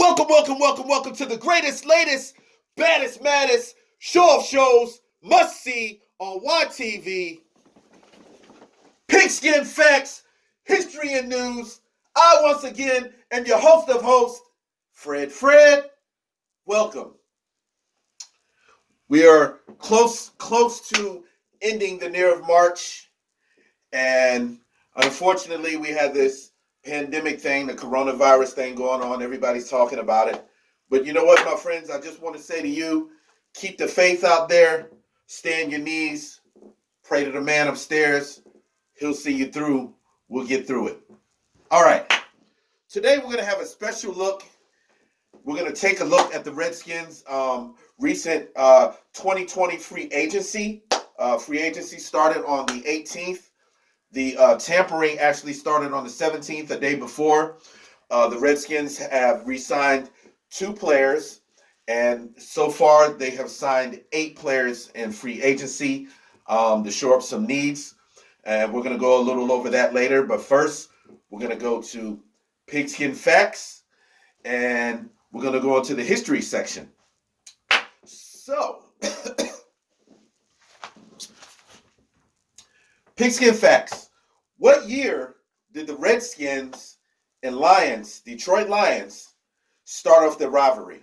Welcome to the greatest, latest, baddest, maddest show of shows, must see on YTV. Pigskin facts, history and news. I once again am your host of hosts, Fred. Welcome. We are close to ending the year of March, and unfortunately, we had this pandemic thing, the coronavirus thing going on. Everybody's talking about it. But you know what, my friends? I just want to say to you, keep the faith out there. Stay on your knees. Pray to the man upstairs. He'll see you through. We'll get through it. All right. Today, we're going to have a special look. We're going to take a look at the Redskins' recent 2020 free agency. Free agency started on the 18th. The tampering actually started on the 17th, the day before. The Redskins have re-signed 2 players, and so far they have signed 8 players in free agency to shore up some needs. And we're going to go a little over that later. But first, we're going to go to Pigskin Facts, and we're going to go into the history section. So, Pigskin Facts. What year did the Redskins and Detroit Lions, start off their rivalry?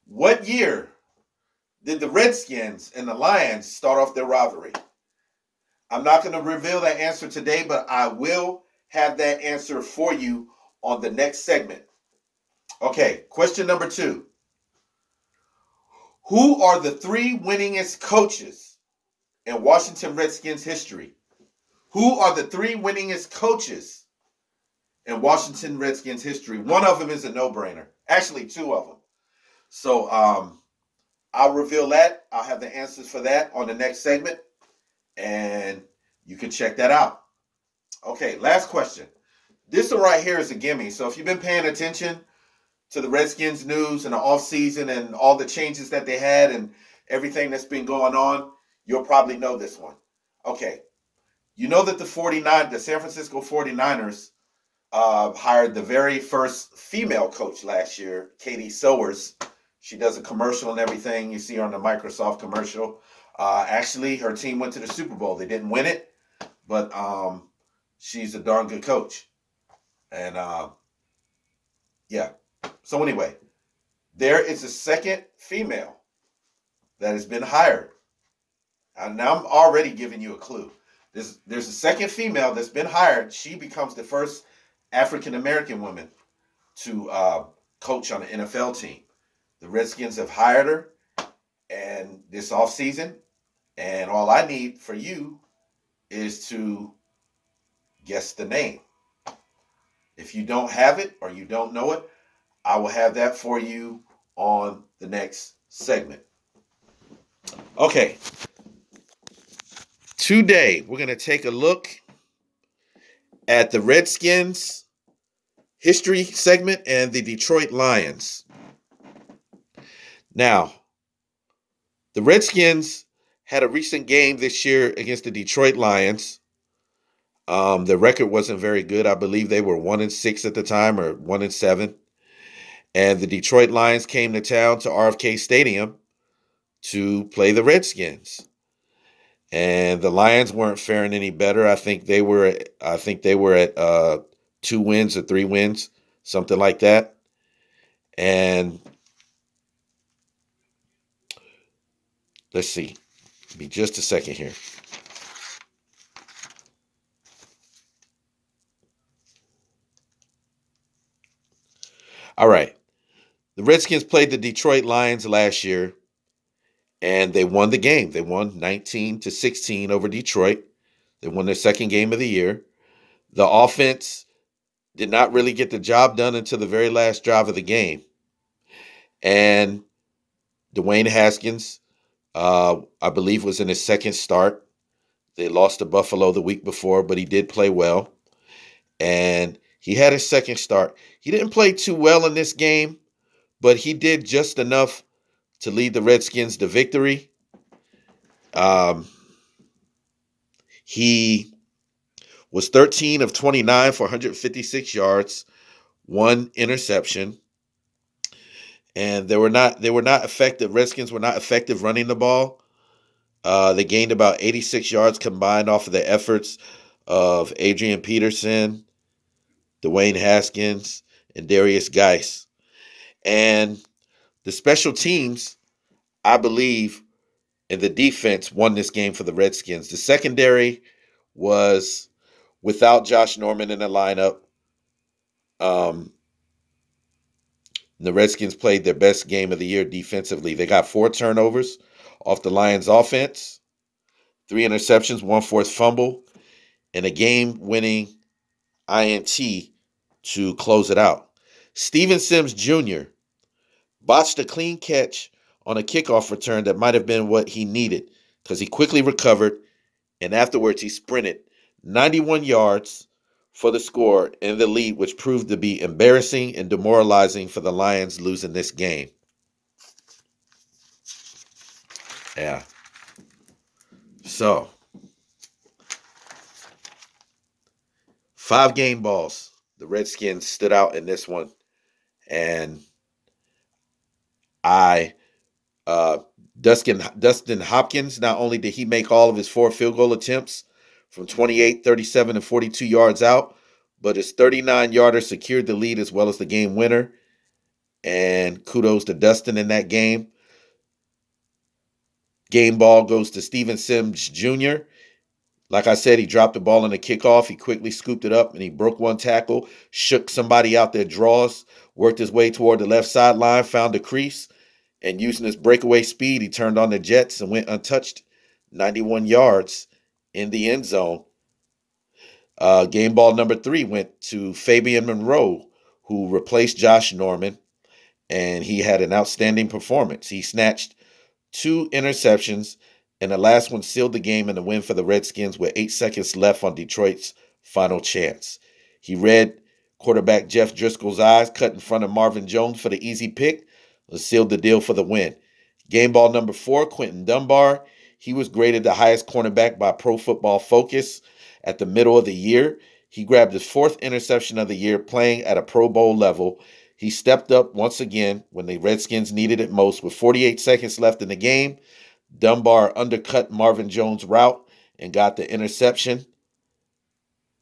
What year did the Redskins and the Lions start off their rivalry? I'm not going to reveal that answer today, but I will have that answer for you on the next segment. Okay, question number 2. Who are the 3 winningest coaches in Washington Redskins history? Who are the 3 winningest coaches in Washington Redskins history? One of them is a no-brainer. Actually, 2 of them. So I'll reveal that. I'll have the answers for that on the next segment, and you can check that out. Okay, last question. This one right here is a gimme. So if you've been paying attention to the Redskins news in the offseason and all the changes that they had and everything that's been going on, you'll probably know this one. Okay. You know that the San Francisco 49ers hired the very first female coach last year, Katie Sowers. She does a commercial and everything. You see her on the Microsoft commercial. Actually, her team went to the Super Bowl. They didn't win it, but she's a darn good coach. And yeah. So anyway, there is a second female that has been hired. And now I'm already giving you a clue. There's a second female that's been hired. She becomes the first African-American woman to coach on an NFL team. The Redskins have hired her and this offseason, and all I need for you is to guess the name. If you don't have it or you don't know it, I will have that for you on the next segment. Okay. Today, we're going to take a look at the Redskins history segment and the Detroit Lions. Now, the Redskins had a recent game this year against the Detroit Lions. The record wasn't very good. I believe they were 1-6 at the time, or 1-7. And the Detroit Lions came to town to RFK Stadium to play the Redskins. And the Lions weren't faring any better. I think they were at 2 wins or 3 wins, something like that. And let's see. Give me just a second here. All right. The Redskins played the Detroit Lions last year, and they won the game. They won 19-16 over Detroit. They won their second game of the year. The offense did not really get the job done until the very last drive of the game. And Dwayne Haskins, I believe, was in his second start. They lost to Buffalo the week before, but he did play well. And he had his second start. He didn't play too well in this game, but he did just enough to lead the Redskins to victory. He was 13 of 29 for 156 yards, 1 interception, and they were not effective. Redskins were not effective running the ball. They gained about 86 yards combined off of the efforts of Adrian Peterson, Dwayne Haskins, and Darius Geis. And the special teams, I believe, and the defense won this game for the Redskins. The secondary was without Josh Norman in the lineup. Um, the Redskins played their best game of the year defensively. They got 4 turnovers off the Lions' offense, 3 interceptions, 1 forced fumble, and a game-winning INT to close it out. Steven Sims Jr. botched a clean catch on a kickoff return that might have been what he needed because he quickly recovered, and afterwards he sprinted 91 yards for the score in the lead, which proved to be embarrassing and demoralizing for the Lions losing this game. Yeah. So, 5 game balls. The Redskins stood out in this one, and I Dustin Hopkins, not only did he make all of his 4 field goal attempts from 28, 37, and 42 yards out, but his 39-yarder secured the lead as well as the game winner. And kudos to Dustin in that game. Game ball goes to Steven Sims Jr. Like I said, he dropped the ball on the kickoff. He quickly scooped it up and he broke 1 tackle, shook somebody out their draws, worked his way toward the left sideline, found the crease, and using his breakaway speed, he turned on the Jets and went untouched 91 yards in the end zone. Game ball number 3 went to Fabian Monroe, who replaced Josh Norman, and he had an outstanding performance. He snatched 2 interceptions, and the last one sealed the game and the win for the Redskins with 8 seconds left on Detroit's final chance. He read quarterback Jeff Driscoll's eyes, cut in front of Marvin Jones for the easy pick, and sealed the deal for the win. Game ball number 4, Quentin Dunbar. He was graded the highest cornerback by Pro Football Focus at the middle of the year. He grabbed his 4th interception of the year playing at a Pro Bowl level. He stepped up once again when the Redskins needed it most. With 48 seconds left in the game, Dunbar undercut Marvin Jones' route and got the interception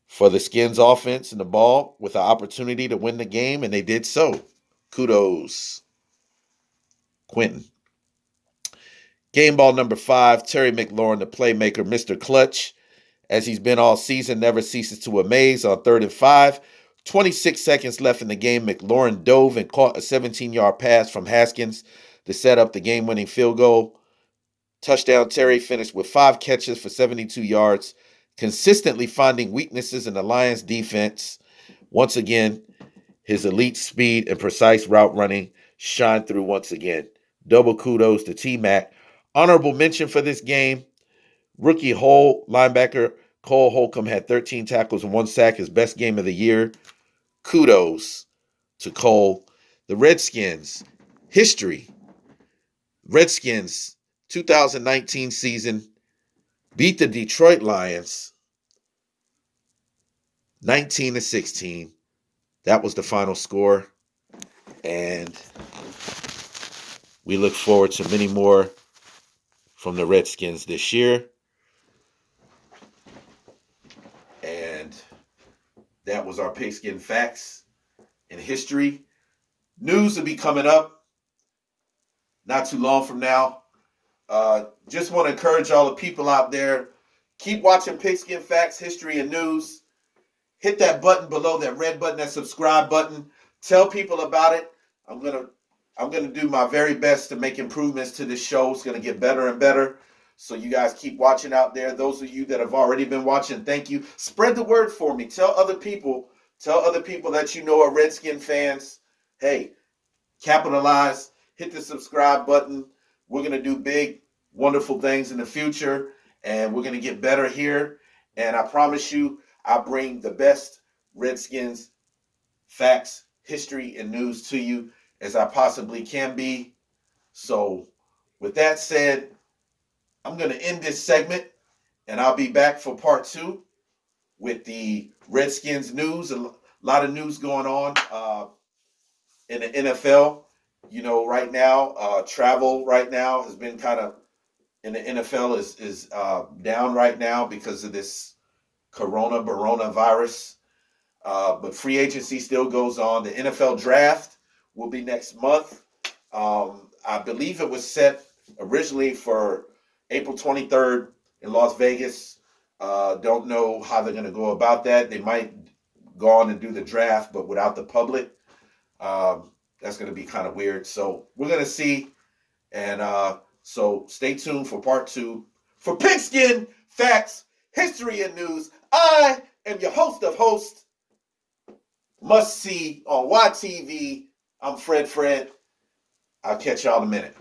for the Skins offense and the ball with an opportunity to win the game, and they did so. Kudos, Quentin. Game ball number 5, Terry McLaurin, the playmaker, Mr. Clutch, as he's been all season, never ceases to amaze on 3rd and 5. 26 seconds left in the game. McLaurin dove and caught a 17-yard pass from Haskins to set up the game-winning field goal. Touchdown. Terry finished with 5 catches for 72 yards, consistently finding weaknesses in the Lions' defense. Once again, his elite speed and precise route running shined through once again. Double kudos to T-Mac. Honorable mention for this game, rookie Hole linebacker Cole Holcomb had 13 tackles and 1 sack, his best game of the year. Kudos to Cole. The Redskins, history. Redskins 2019 season beat the Detroit Lions 19-16. That was the final score. And we look forward to many more from the Redskins this year. And that was our Pigskin Facts in History. News will be coming up not too long from now. Just want to encourage all the people out there, keep watching Pigskin Facts, History, and News. Hit that button below, that red button, that subscribe button. Tell people about it. I'm gonna do my very best to make improvements to this show. It's gonna get better and better. So you guys keep watching out there. Those of you that have already been watching, thank you. Spread the word for me. Tell other people that you know are Redskin fans. Hey, capitalize. Hit the subscribe button. We're gonna do big, wonderful things in the future, and we're gonna get better here. And I promise you, I bring the best Redskins facts, history, and news to you as I possibly can be. So, with that said, I'm going to end this segment, and I'll be back for part 2 with the Redskins news. A A lot of news going on in the NFL. You know, right now, travel right now has been kind of in the NFL is down right now because of this coronavirus. But free agency still goes on. The NFL draft will be next month. I believe it was set originally for April 23rd in Las Vegas. Don't know how they're going to go about that. They might go on and do the draft, but without the public. That's going to be kind of weird. So we're going to see. And so stay tuned for part 2 for Pigskin Facts, History, and News. I am your host of hosts, must see on YTV. I'm Fred. I'll catch y'all in a minute.